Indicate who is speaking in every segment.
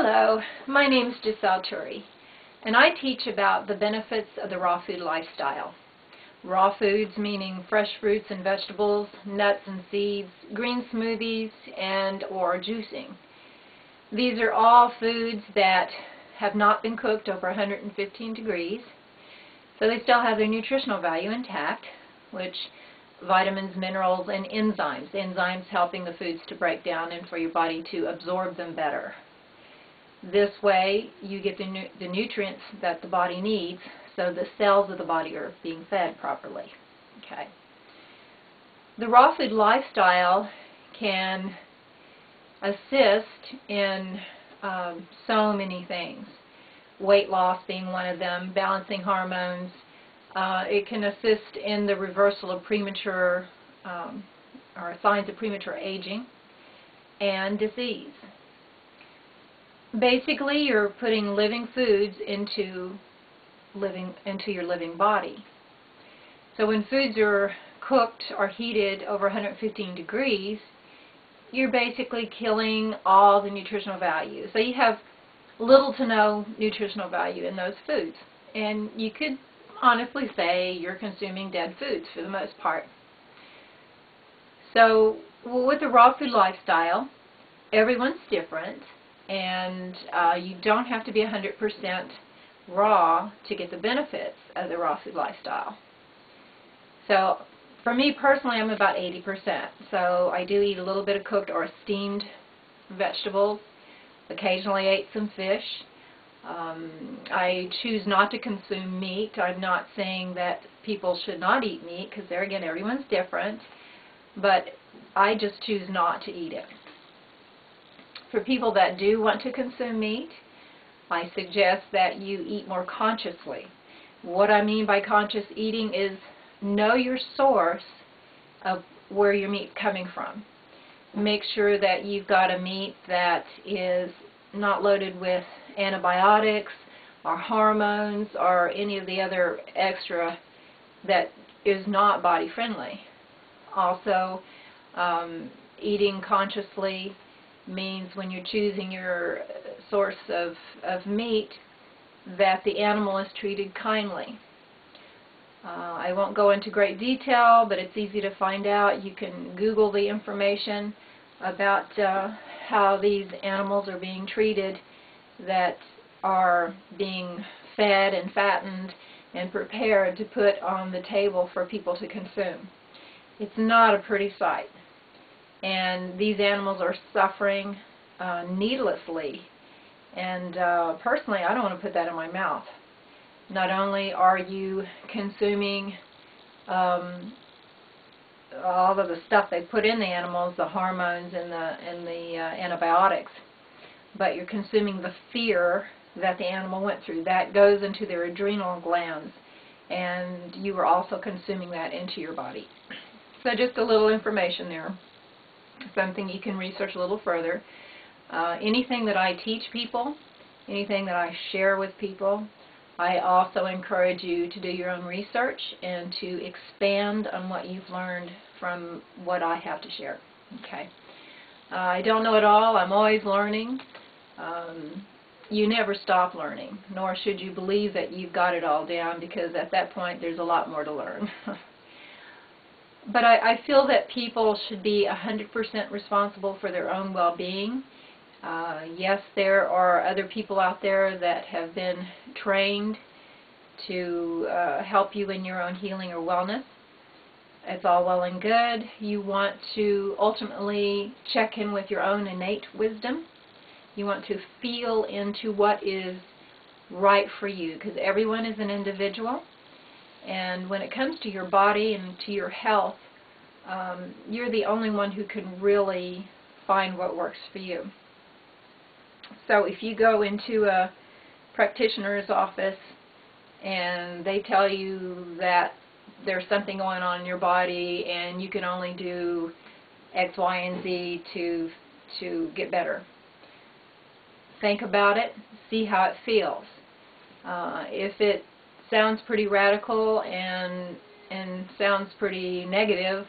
Speaker 1: Hello, my name is Giselle Turi, and I teach about the benefits of the raw food lifestyle. Raw foods meaning fresh fruits and vegetables, nuts and seeds, green smoothies, and or juicing. These are all foods that have not been cooked over 115 degrees, so they still have their nutritional value intact, which vitamins, minerals, and enzymes. Enzymes helping the foods to break down and for your body to absorb them better. This way you get the nutrients that the body needs, so the cells of the body are being fed properly. Okay. The raw food lifestyle can assist in so many things. Weight loss being one of them, balancing hormones. It can assist in the reversal of premature or signs of premature aging and disease. Basically, you're putting living foods into your living body. So when foods are cooked or heated over 115 degrees, you're basically killing all the nutritional value. So you have little to no nutritional value in those foods. And you could honestly say you're consuming dead foods for the most part. So with the raw food lifestyle, everyone's different, and you don't have to be 100% raw to get the benefits of the raw food lifestyle. So for me personally, I'm about 80%. So I do eat a little bit of cooked or steamed vegetables. Occasionally I ate some fish. I choose not to consume meat. I'm not saying that people should not eat meat, because there again, everyone's different, but I just choose not to eat it. For people that do want to consume meat, I suggest that you eat more consciously. What I mean by conscious eating is know your source of where your meat's coming from. Make sure that you've got a meat that is not loaded with antibiotics or hormones or any of the other extra that is not body friendly. Also, eating consciously means when you're choosing your source of meat that the animal is treated kindly. I won't go into great detail, but it's easy to find out. You can Google the information about how these animals are being treated that are being fed and fattened and prepared to put on the table for people to consume. It's not a pretty sight. And these animals are suffering needlessly. And personally, I don't want to put that in my mouth. Not only are you consuming all of the stuff they put in the animals, the hormones and the antibiotics, but you're consuming the fear that the animal went through. That goes into their adrenal glands, and you are also consuming that into your body. So just a little information there. Something you can research a little further. Anything that I teach people, anything that I share with people, I also encourage you to do your own research and to expand on what you've learned from what I have to share. Okay. I don't know it all. I'm always learning. You never stop learning, nor should you believe that you've got it all down, because at that point there's a lot more to learn. But I feel that people should be 100% responsible for their own well-being. Yes, there are other people out there that have been trained to help you in your own healing or wellness. It's all well and good. You want to ultimately check in with your own innate wisdom. You want to feel into what is right for you, because everyone is an individual. And when it comes to your body and to your health, you're the only one who can really find what works for you. So if you go into a practitioner's office and they tell you that there's something going on in your body and you can only do X, Y, and Z to get better, think about it, see how it feels. If it sounds pretty radical and sounds pretty negative,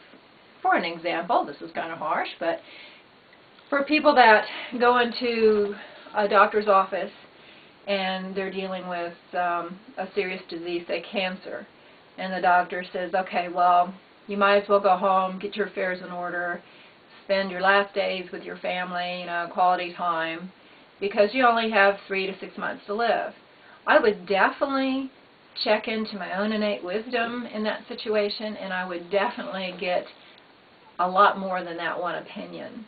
Speaker 1: for an example, this is kind of harsh, but for people that go into a doctor's office and they're dealing with a serious disease, say cancer, and the doctor says, okay, well, you might as well go home, get your affairs in order, spend your last days with your family, quality time, because you only have 3 to 6 months to live. I would definitely check into my own innate wisdom in that situation, and I would definitely get a lot more than that one opinion.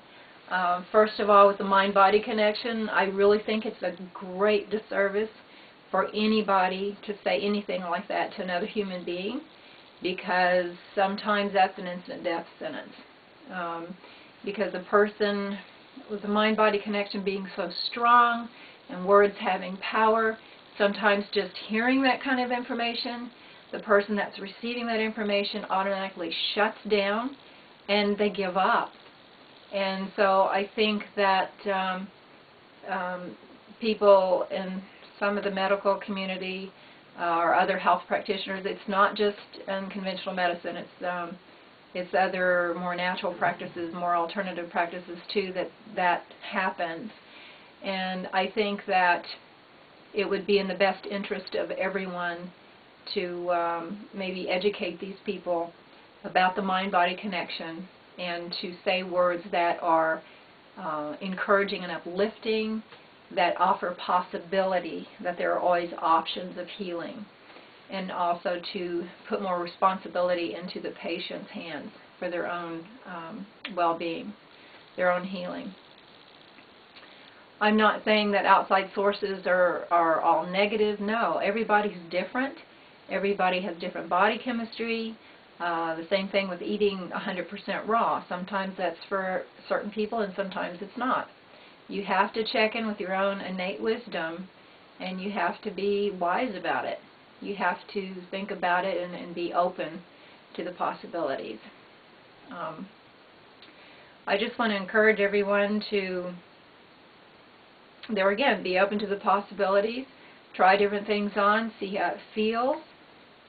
Speaker 1: First of all, with the mind-body connection, I really think it's a great disservice for anybody to say anything like that to another human being, because sometimes that's an instant death sentence. Because a person with the mind-body connection being so strong and words having power, sometimes just hearing that kind of information, the person that's receiving that information automatically shuts down and they give up. And so I think that people in some of the medical community or other health practitioners, it's not just in conventional medicine, it's other more natural practices, more alternative practices too, that happens. And I think that it would be in the best interest of everyone to maybe educate these people about the mind-body connection and to say words that are encouraging and uplifting, that offer possibility, that there are always options of healing, and also to put more responsibility into the patient's hands for their own well-being, their own healing. I'm not saying that outside sources are all negative. No, everybody's different. Everybody has different body chemistry. The same thing with eating 100% raw. Sometimes that's for certain people and sometimes it's not. You have to check in with your own innate wisdom, and you have to be wise about it. You have to think about it and be open to the possibilities. I just want to encourage everyone to, there again, be open to the possibilities, try different things on, see how it feels,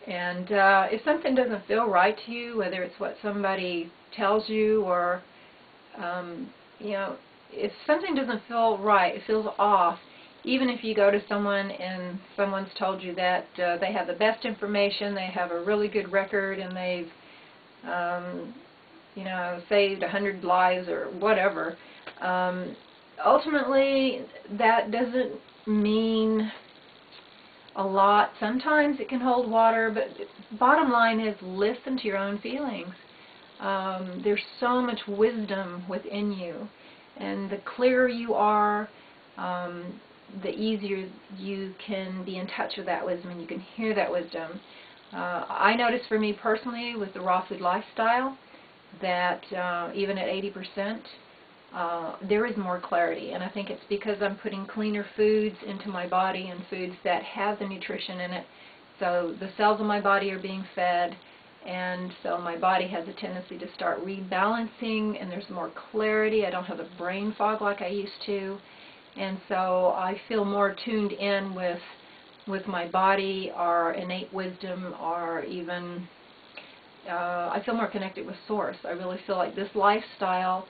Speaker 1: and if something doesn't feel right to you, whether it's what somebody tells you or, if something doesn't feel right, it feels off, even if you go to someone and someone's told you that they have the best information, they have a really good record, and they've saved 100 lives or whatever, ultimately that doesn't mean a lot. Sometimes it can hold water, but bottom line is listen to your own feelings. There's so much wisdom within you, and the clearer you are, the easier you can be in touch with that wisdom and you can hear that wisdom. I noticed for me personally with the raw food lifestyle that even at 80%, there is more clarity, and I think it's because I'm putting cleaner foods into my body and foods that have the nutrition in it. So the cells of my body are being fed, and so my body has a tendency to start rebalancing, and there's more clarity. I don't have a brain fog like I used to, and so I feel more tuned in with my body, our innate wisdom, or even I feel more connected with Source. I really feel like this lifestyle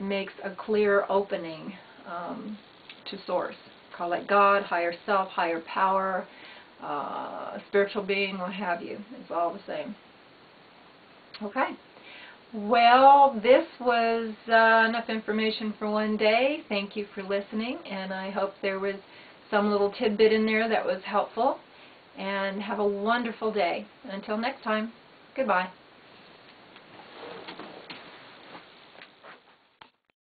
Speaker 1: makes a clear opening to Source. Call it God, higher self, higher power, spiritual being, what have you. It's all the same. Okay. Well, this was enough information for one day. Thank you for listening, and I hope there was some little tidbit in there that was helpful. And have a wonderful day. Until next time, goodbye.